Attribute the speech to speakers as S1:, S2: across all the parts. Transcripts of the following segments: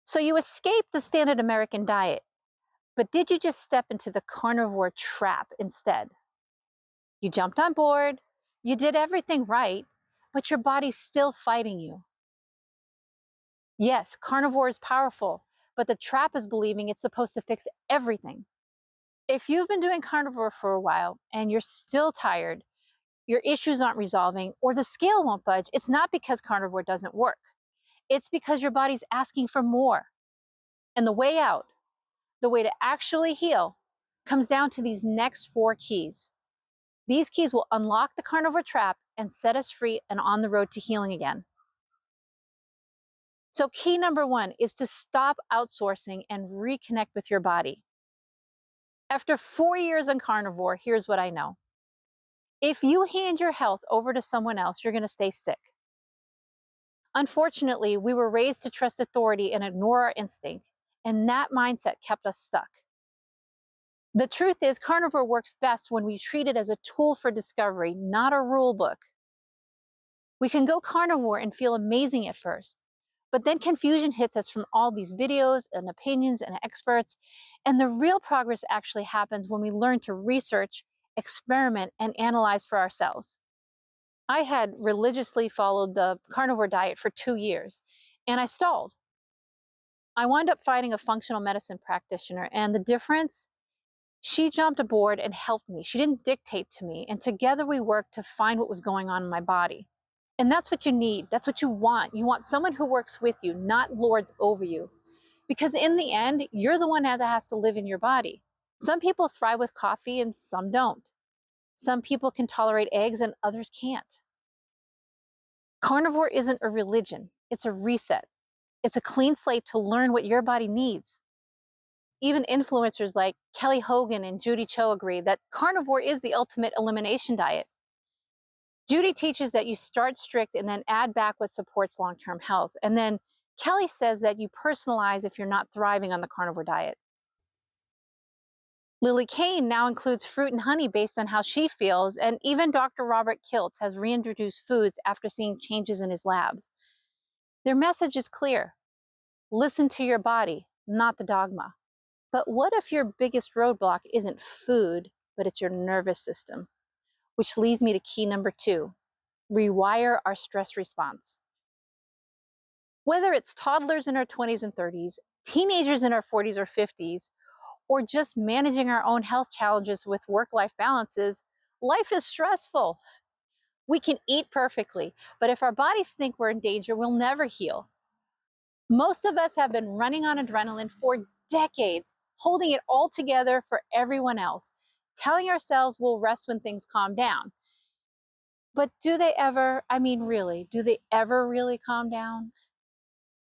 S1: So you escaped the standard American diet, but did you just step into the carnivore trap instead? You jumped on board, you did everything right, but your body's still fighting you. Yes, carnivore is powerful, but the trap is believing it's supposed to fix everything. If you've been doing carnivore for a while and you're still tired, your issues aren't resolving, or the scale won't budge, it's not because carnivore doesn't work. It's because your body's asking for more. And the way out, the way to actually heal, comes down to these next four keys. These keys will unlock the carnivore trap and set us free and on the road to healing again. So key number one is to stop outsourcing and reconnect with your body. After 4 years on carnivore, here's what I know. If you hand your health over to someone else, you're going to stay sick. Unfortunately, we were raised to trust authority and ignore our instinct, and that mindset kept us stuck. The truth is, carnivore works best when we treat it as a tool for discovery, not a rule book. We can go carnivore and feel amazing at first, but then confusion hits us from all these videos and opinions and experts, and the real progress actually happens when we learn to research, experiment, and analyze for ourselves. I had religiously followed the carnivore diet for 2 years, and I stalled. I wound up finding a functional medicine practitioner, and the difference, she jumped aboard and helped me. She didn't dictate to me, and together we worked to find what was going on in my body. And that's what you need. That's what you want. You want someone who works with you, not lords over you. Because in the end, you're the one that has to live in your body. Some people thrive with coffee and some don't. Some people can tolerate eggs and others can't. Carnivore isn't a religion, it's a reset. It's a clean slate to learn what your body needs. Even influencers like Kelly Hogan and Judy Cho agree that carnivore is the ultimate elimination diet. Judy teaches that you start strict and then add back what supports long-term health. And then Kelly says that you personalize if you're not thriving on the carnivore diet. Lily Kane now includes fruit and honey based on how she feels, and even Dr. Robert Kiltz has reintroduced foods after seeing changes in his labs. Their message is clear. Listen to your body, not the dogma. But what if your biggest roadblock isn't food, but it's your nervous system? Which leads me to key number two, rewire our stress response. Whether it's toddlers in our 20s and 30s, teenagers in our 40s or 50s, or just managing our own health challenges with work-life balances, life is stressful. We can eat perfectly, but if our bodies think we're in danger, we'll never heal. Most of us have been running on adrenaline for decades, holding it all together for everyone else, telling ourselves we'll rest when things calm down. But do they ever, really, do they ever really calm down?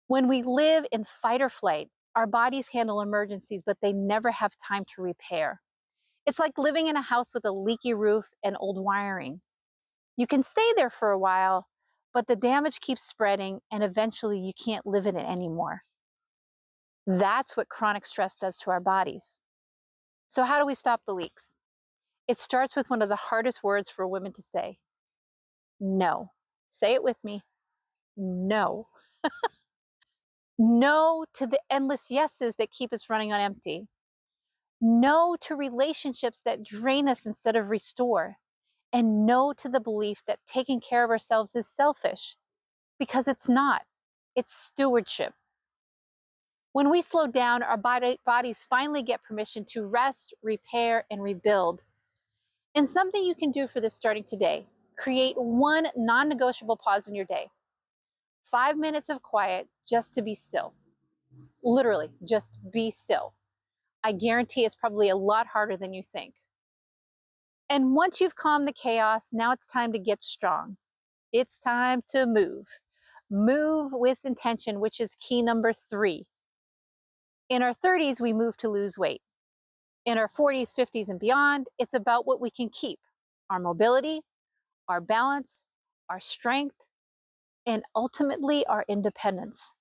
S1: When we live in fight or flight, our bodies handle emergencies, but they never have time to repair. It's like living in a house with a leaky roof and old wiring. You can stay there for a while, but the damage keeps spreading and eventually you can't live in it anymore. That's what chronic stress does to our bodies. So how do we stop the leaks? It starts with one of the hardest words for women to say, no. Say it with me, no. No to the endless yeses that keep us running on empty. No to relationships that drain us instead of restore. And no to the belief that taking care of ourselves is selfish, because it's not. It's stewardship. When we slow down, our bodies finally get permission to rest, repair, and rebuild. And something you can do for this starting today, create one non-negotiable pause in your day. 5 minutes of quiet just to be still. Literally, just be still. I guarantee it's probably a lot harder than you think. And once you've calmed the chaos, now it's time to get strong. It's time to move. Move with intention, which is key number three. In our 30s, we move to lose weight. In our 40s, 50s, and beyond, it's about what we can keep: our mobility, our balance, our strength, and ultimately our independence.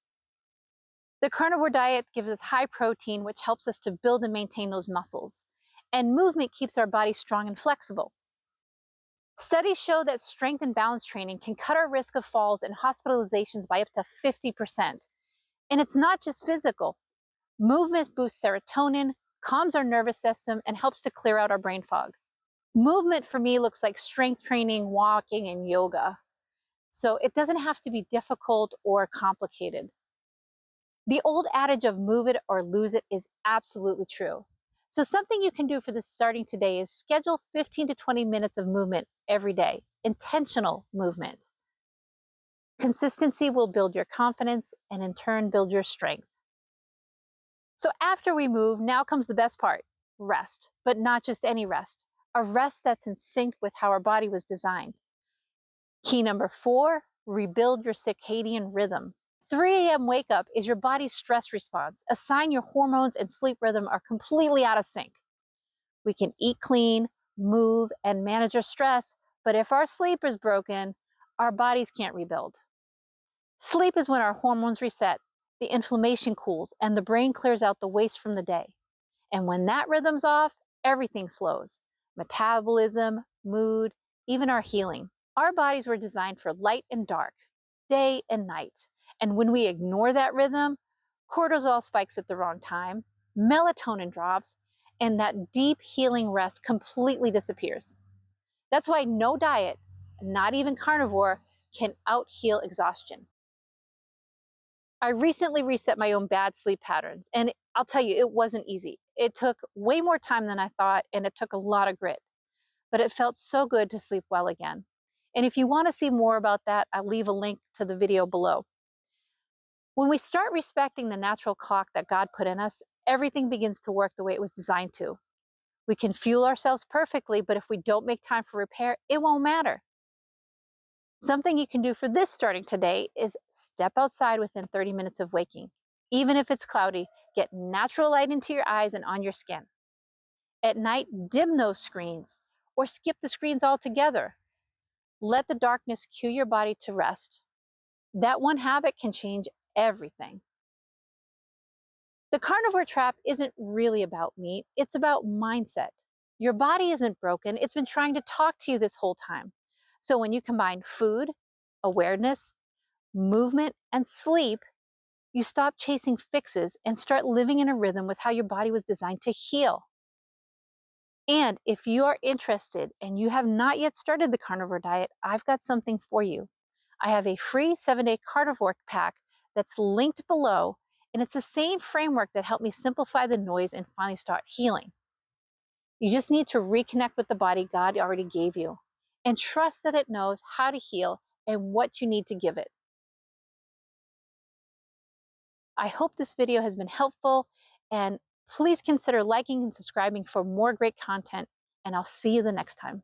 S1: The carnivore diet gives us high protein, which helps us to build and maintain those muscles. And movement keeps our body strong and flexible. Studies show that strength and balance training can cut our risk of falls and hospitalizations by up to 50%. And it's not just physical. Movement boosts serotonin, calms our nervous system, and helps to clear out our brain fog. Movement for me looks like strength training, walking, and yoga. So it doesn't have to be difficult or complicated. The old adage of move it or lose it is absolutely true. So something you can do for this starting today is schedule 15 to 20 minutes of movement every day, intentional movement. Consistency will build your confidence and in turn build your strength. So after we move, now comes the best part, rest, but not just any rest, a rest that's in sync with how our body was designed. Key number 4, rebuild your circadian rhythm. 3 a.m. wake up is your body's stress response, a sign your hormones and sleep rhythm are completely out of sync. We can eat clean, move, and manage our stress, but if our sleep is broken, our bodies can't rebuild. Sleep is when our hormones reset, the inflammation cools, and the brain clears out the waste from the day. And when that rhythm's off, everything slows. Metabolism, mood, even our healing. Our bodies were designed for light and dark, day and night. And when we ignore that rhythm, cortisol spikes at the wrong time, melatonin drops, and that deep healing rest completely disappears. That's why no diet, not even carnivore, can out-heal exhaustion. I recently reset my own bad sleep patterns, and I'll tell you, it wasn't easy. It took way more time than I thought, and it took a lot of grit, but it felt so good to sleep well again. And if you want to see more about that, I'll leave a link to the video below. When we start respecting the natural clock that God put in us, everything begins to work the way it was designed to. We can fuel ourselves perfectly, but if we don't make time for repair, it won't matter. Something you can do for this starting today is step outside within 30 minutes of waking. Even if it's cloudy, get natural light into your eyes and on your skin. At night, dim those screens or skip the screens altogether. Let the darkness cue your body to rest. That one habit can change everything. The carnivore trap isn't really about meat, it's about mindset. Your body isn't broken, it's been trying to talk to you this whole time. So when you combine food, awareness, movement, and sleep, you stop chasing fixes and start living in a rhythm with how your body was designed to heal. And if you are interested and you have not yet started the carnivore diet, I've got something for you. I have a free 7-day carnivore pack that's linked below, and it's the same framework that helped me simplify the noise and finally start healing. You just need to reconnect with the body God already gave you and trust that it knows how to heal and what you need to give it. I hope this video has been helpful, and please consider liking and subscribing for more great content, and I'll see you the next time.